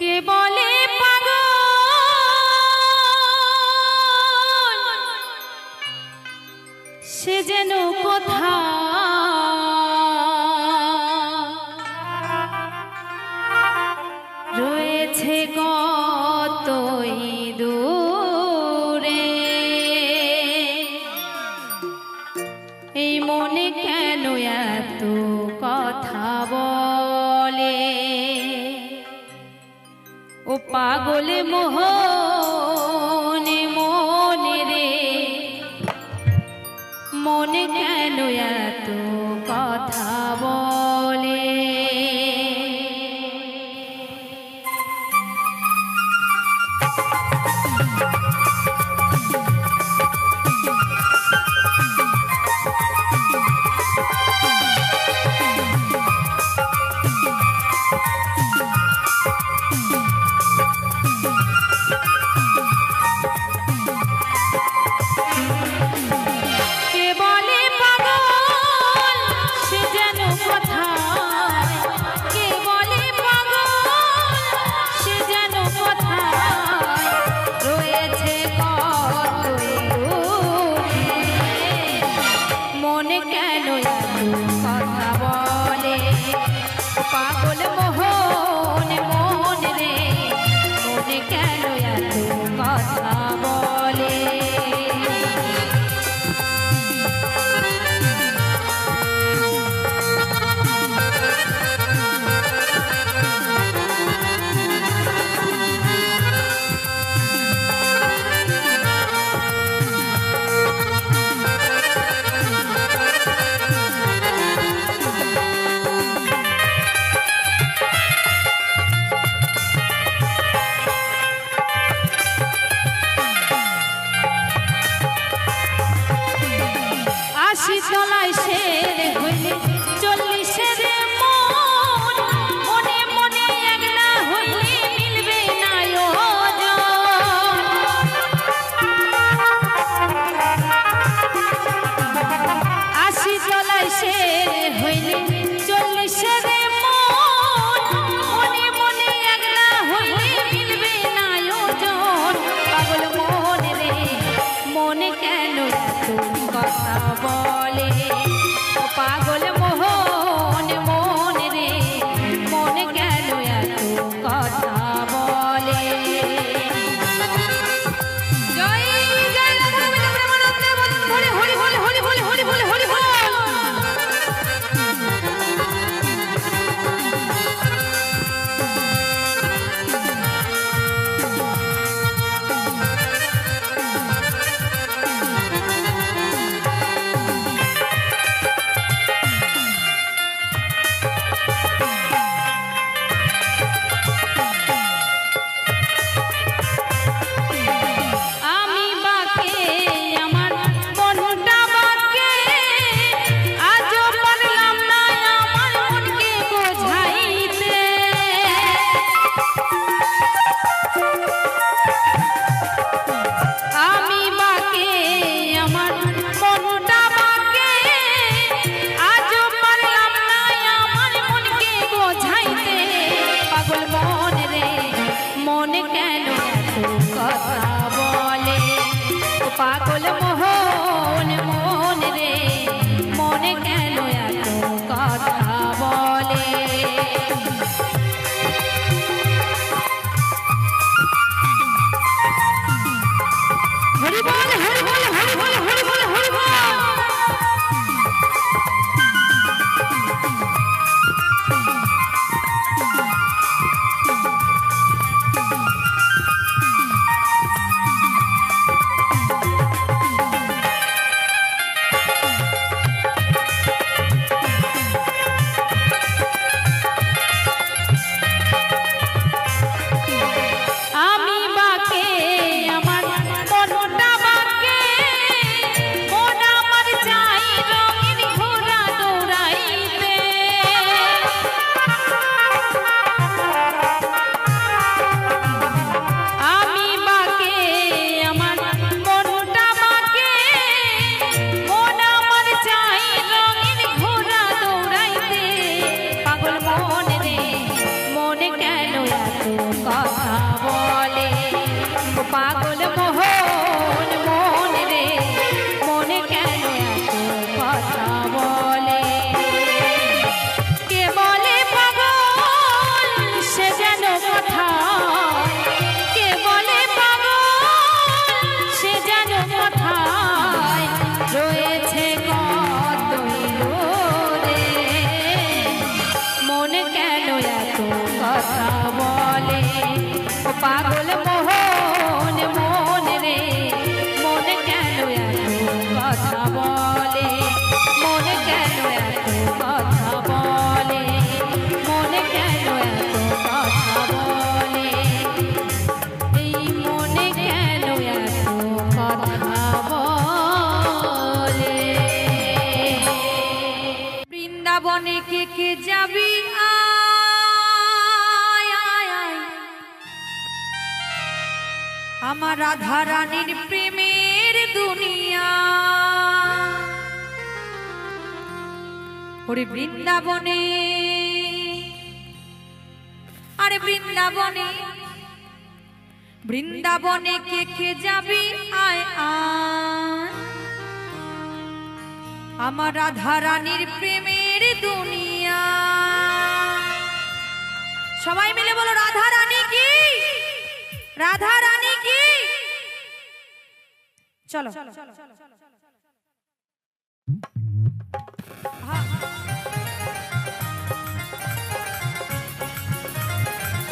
কে বলে পাগল সে যেন কোথা রয়েছে কতই দূরে এই মনে কেন এত কথা বলে ও পাগলে মোহনে মনে রে মনে কেন এত কথা বলে কে বলে পাগল কথা বলে ও পাগল মোহন মন রে মনে কেন এত কথা বলে কে বলে পাগল সে যেন কথা কে বলে পাগল সে যেন কথায় রয়েছে কতই দূরে মন কেন এত কথা বলে ও পাগল মোহন মন রে মন কেন এত কথা বলে মন কেন এত কথা বলে মন কেন এত কথা বলে এই মনে কেন এত কথা বলে বৃন্দাবনে কে কে যাবি আমার রাধা রানীর প্রেমের দুনিয়া ওরে বৃন্দাবনে আরে বৃন্দাবনে বৃন্দাবনে কে কে যাবি আয় আয় আমার রাধা রানীর প্রেমের দুনিয়া সবাই মিলে বলো রাধা রানী কি রাধা রানী কি চলো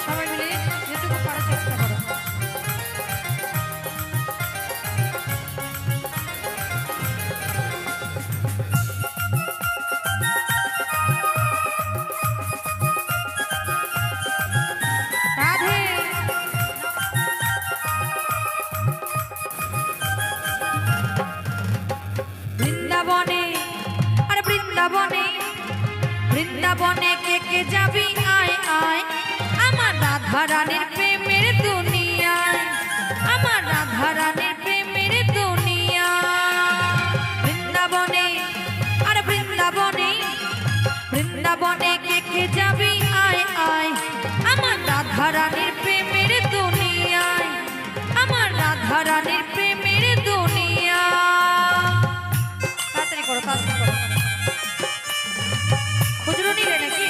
সবাই মিলে যেটুকু পারার চেষ্টা করো বৃন্দাবনে কে কে যাবি আয় আয় আমার রাধা রানীর প্রেমের দুনিয়ায় আমার রাধা রানীর প্রেমের দুনিয়া বৃন্দাবনে আর বৃন্দাবনে বৃন্দাবনে কে কে যাবি আয় আয় আমার রাধা রানীর প্রেমের দুনিয়ায় আমার রাধা রানীর প্রেমের দুনিয়া তাড়াতাড়ি করো তাড়াতাড়ি করো খুচরো নিলে নাকি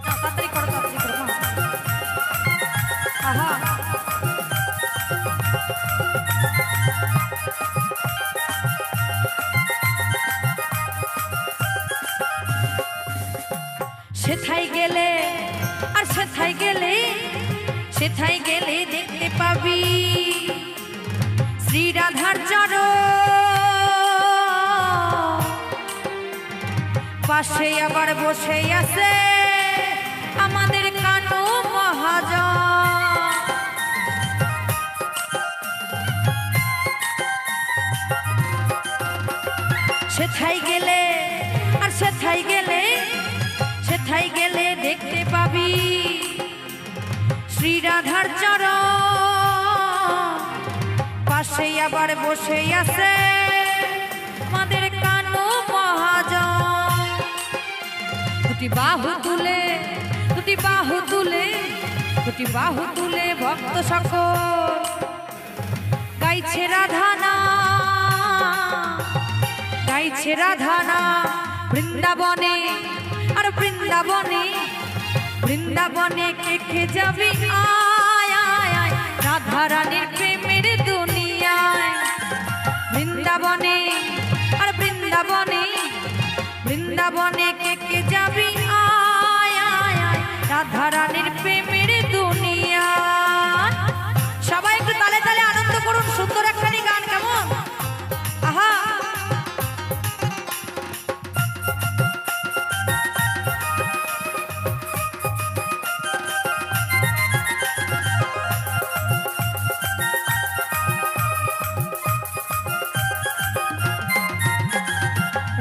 তাড়াতাড়ি করো আহা সেথায় গেলে আর সেথায় গেলে সেথায় গেলে দেখতে পাবি শ্রী রাধার চরণ পাশে আবার বসে আছে আমাদের কানু মহাজন সেথায় গেলে আর সেথায় গেলে সেথায় গেলে দেখতে পাবি শ্রী রাধার চরণ পাশে আবার বসে আছে আমাদের কানু মহাজন দুটি বাহু তুলে দুটি বাহু তুলে দুটি বাহু তুলে ভক্ত সকল গাইছে রাধানা গাইছে রাধানা বৃন্দাবনে আর বৃন্দাবনে বৃন্দাবনে কে কে যাবি আয় আয় আয় রাধা রানীর প্রেমের দুনিয়ায় বৃন্দাবনে আর বৃন্দাবনে বৃন্দাবনে কে কে যাবি আয় আয় আয় রাধা রানীর প্রেমের দুনিয়ায় সবাই একটু তালে তালে আনন্দ করুন সুন্দর একখানি গান কেমন আহা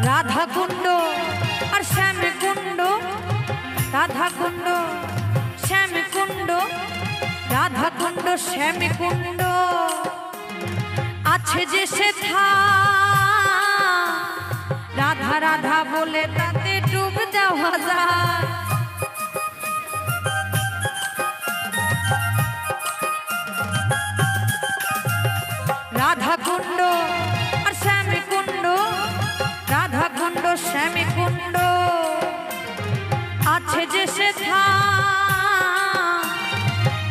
রাধা কুণ্ড আর শ্যাম কুণ্ড রাধা কুণ্ড শ্যাম কুণ্ড রাধা কুণ্ড শ্যাম কুণ্ড আছে যে সেথা রাধা বলে তাতে ডুব দেওয়া যায়। রাধা কুণ্ড আর শ্যামী কুণ্ড, রাধা কুণ্ড শ্যামী কুণ্ড আছে যে সে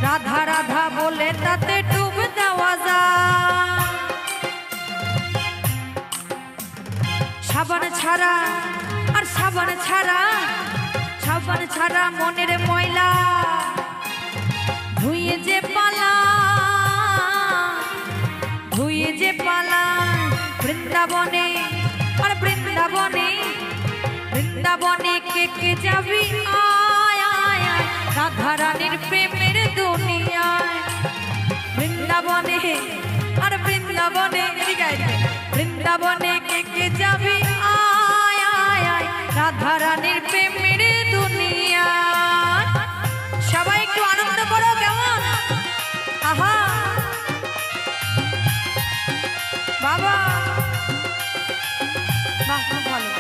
রাধা রাধা বলে তাতে ডুব দেওয়া যায়। সাবান ছাড়া আর সাবান ছাড়া, সাবান ছাড়া মনের ময়লা ধুইয়ে যে পালা, ধুইয়ে যে পালা বৃন্দাবনে আর বৃন্দাবনে, বৃন্দাবনে কে কে যাবি আয় আয় আয় রাধা রানীর প্রেমের দুনিয়ায়। বৃন্দাবনে আর বৃন্দাবনে, বৃন্দাবনে কে কে যাবি আয় আয় আয় রাধা রানীর প্রেমের দুনিয়ায়। সবাই একটু আনন্দ করো, কেমন? আহা বাবা, বাহ খুব ভালো।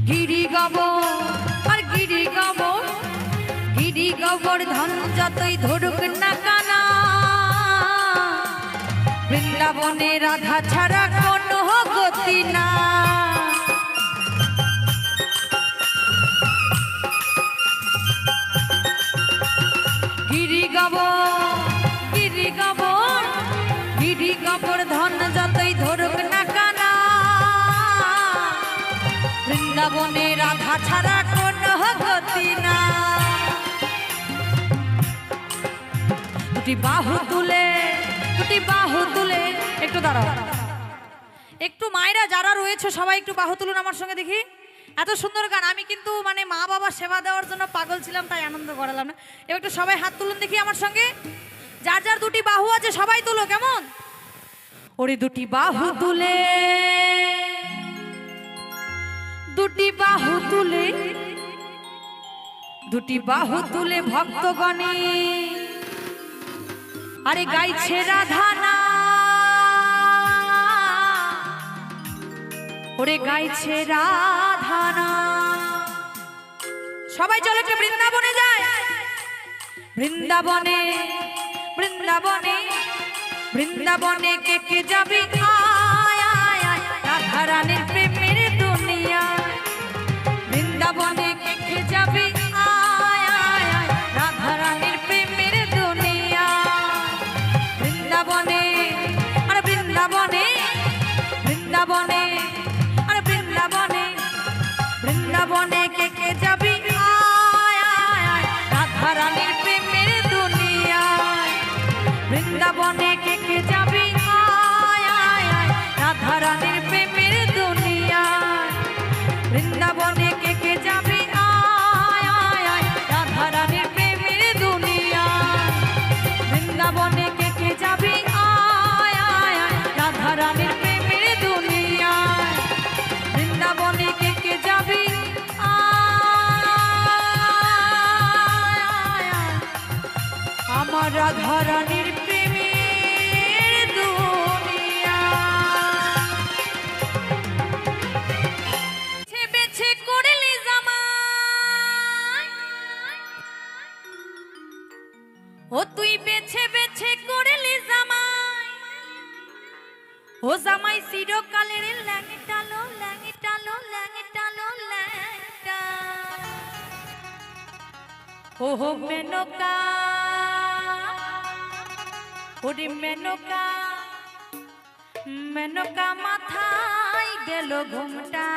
গিরি গবর আর গিরি গবর, গিরি গোবর্ধন যতই ধরুক না কানা, বৃন্দাবনে রাধা ছাড়া কোনো গতি না। গিরি গোবর, গিরি গোবর, গিরি গোবর্ধন যতই ধরুক না কানা, বৃন্দাবনে রাধা ছাড়া কোনো গতি না। দুটি বাহু তুলে, দুটি বাহু তুলে, একটু দাঁড়াও, একটু মায়েরা যারা রয়েছে সবাই একটু বাহু তুলুন আমার সঙ্গে দেখি। এত সুন্দর গান, আমি কিন্তু মানে মা বাবা সেবা দেওয়ার জন্য পাগল ছিলাম, তাই আনন্দ করালাম না। এবার একটু সবাই হাত তুলুন দেখি আমার সঙ্গে, যার যার দুটি বাহু আছে সবাই তুলো, কেমন? ওরে দুটি বাহু তুলে, দুটি বাহু তুলে, দুটি বাহু তুলে ভক্তগণে আরে গাইছে রাধা না, ওরে গাইছে রাধা না। সবাই চলো একটু বৃন্দাবনে যায়। বৃন্দাবনে, বৃন্দাবনে, বৃন্দাবনে কে কে যাবি আয় আয় আয় রাধা রানীর প্রেমের দুনিয়া। বৃন্দাবনে কে কে যাবি আয় আয় আয় রাধা রানীর প্রেমের দুনিয়া। বৃন্দাবনে আর বৃন্দাবনে, বৃন্দাবনে আর বৃন্দাবনে, বৃন্দাবনে কে কে যাবি আয় আয় আয় রাধা রানীর প্রেমের দুনিয়া। বৃন্দাবনে কে কে যাবি আয় আয় আয় রাধা রানীর প্রেমের দুনিয়া। বৃন্দাবনে কে কে যাবি আয় আয় আয় রাধা রানীর প্রেমের দুনিয়া। বৃন্দাবনে কে কে যাবি আয় আয় আয় রাধা রানীর প্রেমের দুনিয়া। বৃন্দাবনে কে কে যাবি আয় আয় আয় আমার রাধা রানীর প্রেমের দুনিয়া। বেছে করলি জামাই, ও তুই বেছে বেছে করলি জামাই, ও জামাই চিরকালের ল্যাংটালো ল্যাংটালো ল্যাংটালো ল্যাংটা। ও মেনকা, ওরে মেনকা, মেনকা মাথায় গেল ঘুমটা।